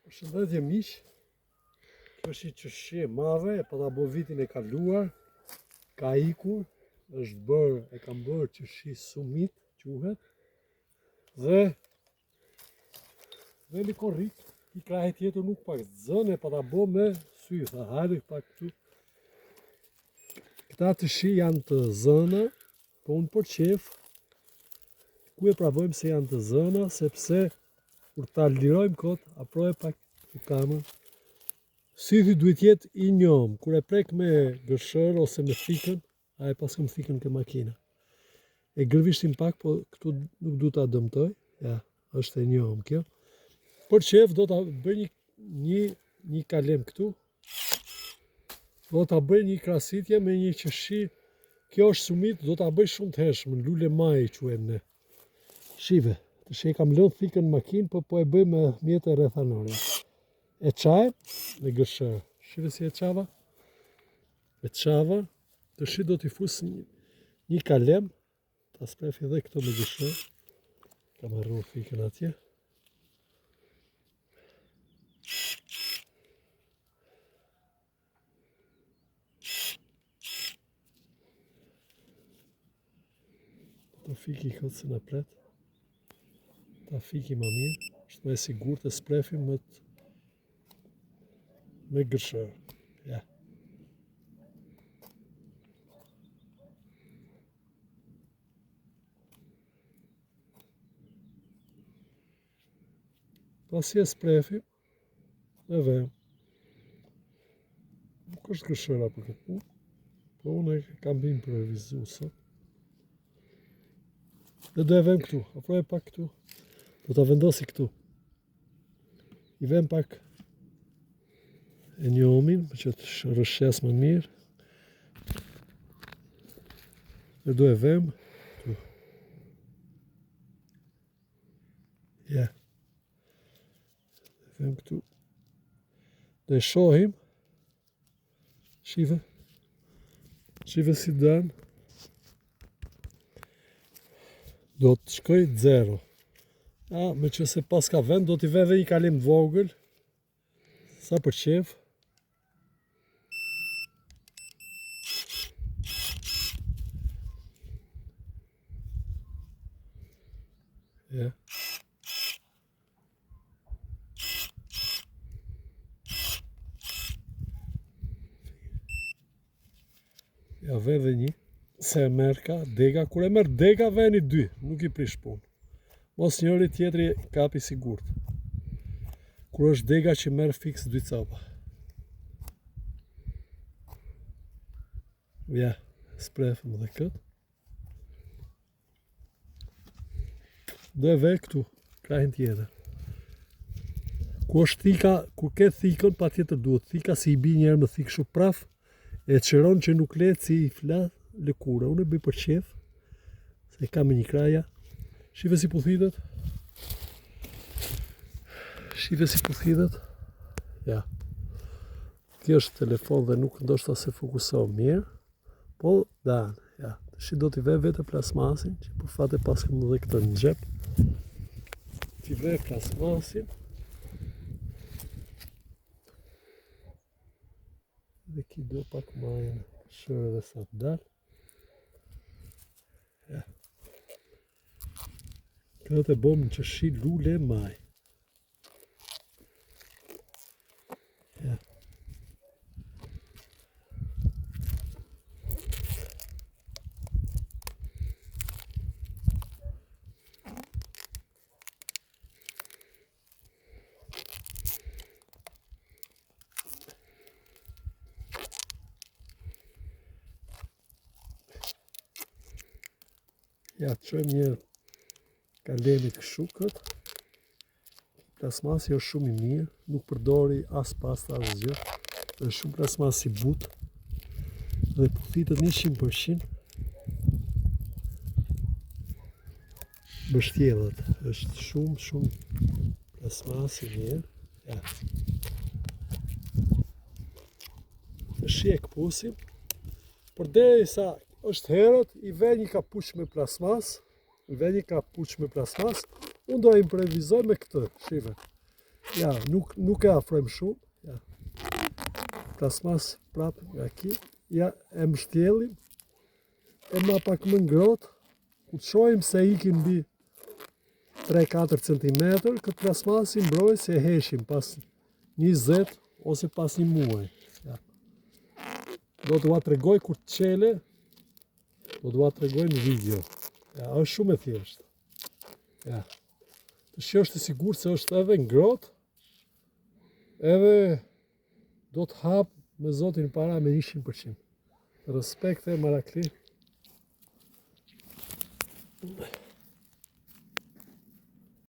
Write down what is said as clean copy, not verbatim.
Përshëndetje miq, kjo është një qeshje e madhe, e pata bo vitin e kaluar, ka ikur, është bërë, e kam bërë qeshji sumit, quhet, dhe një korrik, i krahe tjetër nuk pak zënë, e pata bo me sy, tha hajde pak këtu. Këta qeshji janë të zëna, po unë për qef, ku e pravojmë se janë të zëna, sepse kur ta lirojmë kot, aproje pak të kamën. Sythi duhet jetë i njom, kur e prek me gërshër ose me thikën, a e pas kam thikën ke makina. E gërvishtim pak, po këtu nuk du ta dëmtoj, ja, është e njom kjo. Për qef do ta bëj një kalem këtu, do ta bëj një krasitje me një qeshji, kjo është sumit, do ta bëj shumë të hershme, lule maj quajmë ne. Shive. Që e kam lënë thikën në makinë, po e bëj me mjete rrethanore. E qaj me gërshër. Shive si e qava? E qava, të shi do t'i fus një kalem, ta sprefi edhe këto me gërshër. Kam arruar thikën atje. Të fiki këtë se në pletë. Ta fiki ma mirë, është me sigur të sprefim me gërshër. Ja. Pasi e sprefim, e vem. Nuk është gërshëra për këtë punë, po unë e kam bim për revizu sot. Dhe do e vem këtu, aproje pak këtu. Do ta vendosi këtu. I vem pak e njomin, për që të rëshes më mirë. Dhe do e vem këtu. Ja. E vem këtu. Dhe e shohim. Shive. Shive si dënë. Do të shkoj 0. Me që se pas ka vend, do t'i veve një kalim të vogël, sa për qef. Ja. Ja veve një, se e merë ka dega, kur e merë dega veni 2, nuk i prish punë. Mos njëri tjetri kapi sigurt. Kur është dega që merë fix 2 capa. Ja, sprefëm dhe këtë. Do e ve këtu, krahin tjetër. Ku është thika, kur ke thikën, pa tjetër duhet thika si i bi njerë më thikë shumë praf, e qëron që nuk letë si i flath lëkura. Unë e bëj për qef, se kam një kraja. Shive si puthitët. Shive si puthitët. Ja. Kjo është telefon dhe nuk ndoshta se fokusohë mirë. Po, danë. Ja. Shi do t'i ve vete plasmasin, që për fate pas këmë dhe këtë në gjep. T'i ve plasmasin. Dhe ki do pak majën shërë dhe sa të dalë. Ja. Këtë të bom në qeshji lule maj. Ja. Ja, të qojmë një kalemit këshukët. Plasmasi është shumë i mirë, nuk përdori as pasta as gjë. Është shumë plasmasi but. Dhe puthitët 100%. Bështjelët, është shumë plasmasi mirë. Ja. Shi e këpusim. Përderisa është herët, i ve një kapuç me plasmas, unë do e improvizoj me këtë, shive. Ja, nuk e afrojmë shumë. Ja. Plasmas prapë nga ki. Ja, e mbështjellim. E ma pak më ngrohtë. Ku të shohim se ikin mbi 3-4 cm, këtë plasmasi mbroj se e heshim pas 20 ose pas një muaj. Ja. Do t'ua tregoj kur të qele, do t'ua tregoj në video. Ja, është shumë e thjeshtë. Ja. Të shiosh të sigur se është edhe ngrohtë, edhe do të hap me Zotin para me 100%. Respekte Marakli.